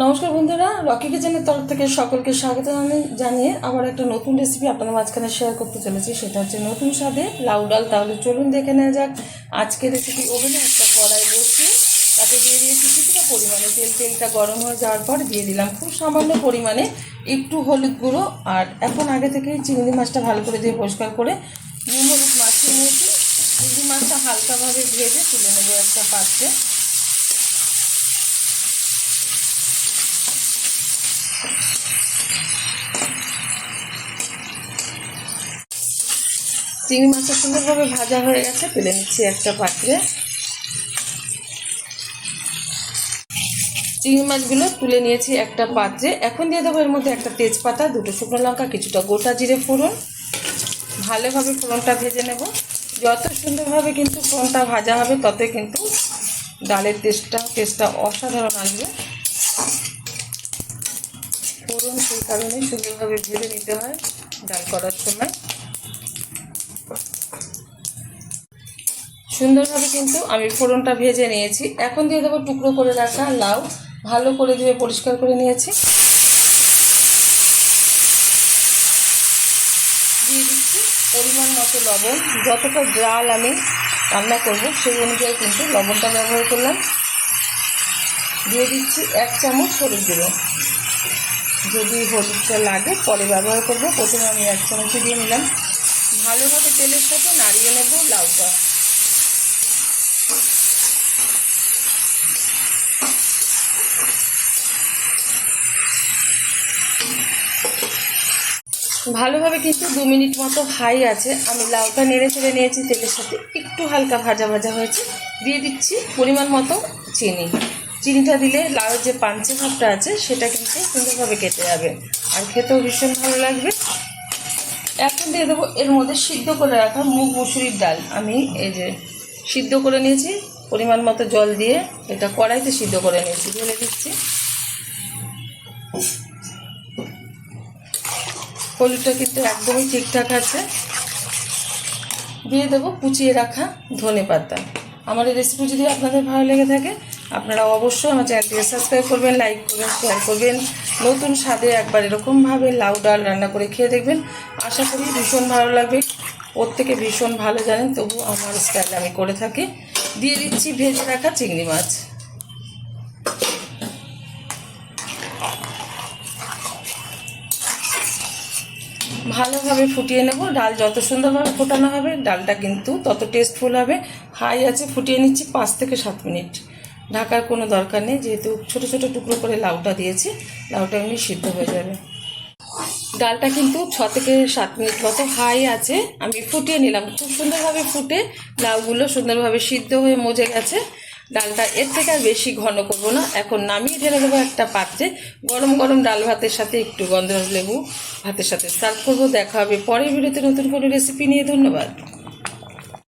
নমস্কার বন্ধুরা, রকি কিচেনের তরফ থেকে সকলকে স্বাগত জানিয়ে আবার একটা নতুন রেসিপি আপনাদের মাঝখানে শেয়ার করতে চলেছি। সেটা হচ্ছে নতুন স্বাদে লাউ ডাল। তাহলে চলুন দেখে নেওয়া যাক আজকের রেসিপি। ওভেনে একটা কড়াই বসিয়ে তাতে দিয়ে দিয়েছি কিছুটা পরিমাণে তেল। তেলটা গরম হয়ে যাওয়ার পর দিয়ে দিলাম খুব সামান্য পরিমাণে একটু হলুদ গুঁড়ো। আর এখন আগে থেকেই চিংড়ি মাছটা ভালো করে দিয়ে পরিষ্কার করে নুন হলুদ মাখিয়ে নিয়েছি। চিংড়ি মাছটা হালকাভাবে ভেজে তুলে নেবো একটা পাত্রে। চিংড়ি মাছটা সুন্দরভাবে ভাজা হয়ে গেছে, তুলে নিচ্ছি একটা পাত্রে। চিংড়ি মাছগুলো তুলে নিয়েছি একটা পাত্রে। এখন দিয়ে দেবো এর মধ্যে একটা তেজপাতা, দুটো শুকনো লঙ্কা, কিছুটা গোটা জিরে ফোড়ন। ভালোভাবে ফোড়নটা ভেজে নেব। যত সুন্দরভাবে কিন্তু ফোড়নটা ভাজা হবে ততই কিন্তু ডালের টেস্টটা অসাধারণ আসবে। ফোড়ন সেই কারণেই সুন্দরভাবে ভেজে নিতে হয় ডাল করার সময়। সুন্দরভাবে কিন্তু আমি ফোড়নটা ভেজে নিয়েছি। এখন দিয়ে দেবো টুকরো করে রাখা লাউ, ভালো করে ধুয়ে পরিষ্কার করে নিয়েছি। দিয়ে দিচ্ছি পরিমাণ মতো লবণ। যতটা ডাল আমি রান্না করব সেই অনুযায়ী কিন্তু লবণটা ব্যবহার করলাম। দিয়ে দিচ্ছি 1 চামচ হলুদ গুঁড়ো। যদি হলুদটা লাগে পরে ব্যবহার করব, প্রথমে আমি 1 চামচই দিয়ে নিলাম। ভালোভাবে তেলের সাথে নাড়িয়ে নেব লাউটা। ভালোভাবে কিন্তু 2 মিনিট মতো হাই আছে আমি লাউটা নেড়ে চেড়ে নিয়েছি। তেলের সাথে একটু হালকা ভাজা ভাজা হয়েছে। দিয়ে দিচ্ছি পরিমাণ মতো চিনি। চিনিটা দিলে লাউয়ের যে পাঞ্চে ভাবটা আছে সেটা কিন্তু সুন্দরভাবে কেটে যাবে আর খেতেও ভীষণ ভালো লাগবে। এখন দিয়ে দেবো এর মধ্যে সিদ্ধ করে রাখা মুগ মুসুরির ডাল। আমি এই যে সিদ্ধ করে নিয়েছি, পরিমাণ মতো জল দিয়ে এটা কড়াইতে সিদ্ধ করে নিয়েছি। ঢেলে দিচ্ছি। হলুদটা কিন্তু একদমই ঠিকঠাক আছে। দিয়ে দেবো কুচিয়ে রাখা ধনেপাতা। আমার এই রেসিপি যদি আপনাদের ভালো লেগে থাকে আপনারা অবশ্যই আমার চ্যানেলটিকে সাবস্ক্রাইব করবেন, লাইক করবেন, শেয়ার করবেন। নতুন স্বাদে একবার এরকমভাবে লাউ ডাল রান্না করে খেয়ে দেখবেন। আশা করি ভীষণ ভালো লাগবে। প্রত্যেকে ভীষণ ভালো জানেন, তবু আমার স্টাইলে আমি করে থাকি। দিয়ে দিচ্ছি ভেজে রাখা চিংড়ি মাছ। ভালোভাবে ফুটিয়ে নেব। ডাল যত সুন্দরভাবে ফোটানো হবে ডালটা কিন্তু তত টেস্টফুল হবে। হাই আছে ফুটিয়ে নিচ্ছি 5 থেকে 7 মিনিট। ঢাকার কোনো দরকার নেই, যেহেতু ছোট ছোট টুকরো করে লাউটা দিয়েছি, লাউটা এমনি সিদ্ধ হয়ে যাবে। ডালটা কিন্তু 6 থেকে 7 মিনিট মতো হাই আছে আমি ফুটিয়ে নিলাম। খুব সুন্দরভাবে ফুটে লাউগুলো সুন্দরভাবে সিদ্ধ হয়ে মজে গেছে। ডালটা এর থেকে আর বেশি ঘন করব না। এখন নামিয়ে ঢেলে দেবো একটা পাত্রে। গরম গরম ডাল ভাতের সাথে একটু গন্ধরাজ লেবু ভাতের সাথে সার্ভ করবো। দেখা হবে পরের ভিডিওতে নতুন কোনো রেসিপি নিয়ে। ধন্যবাদ।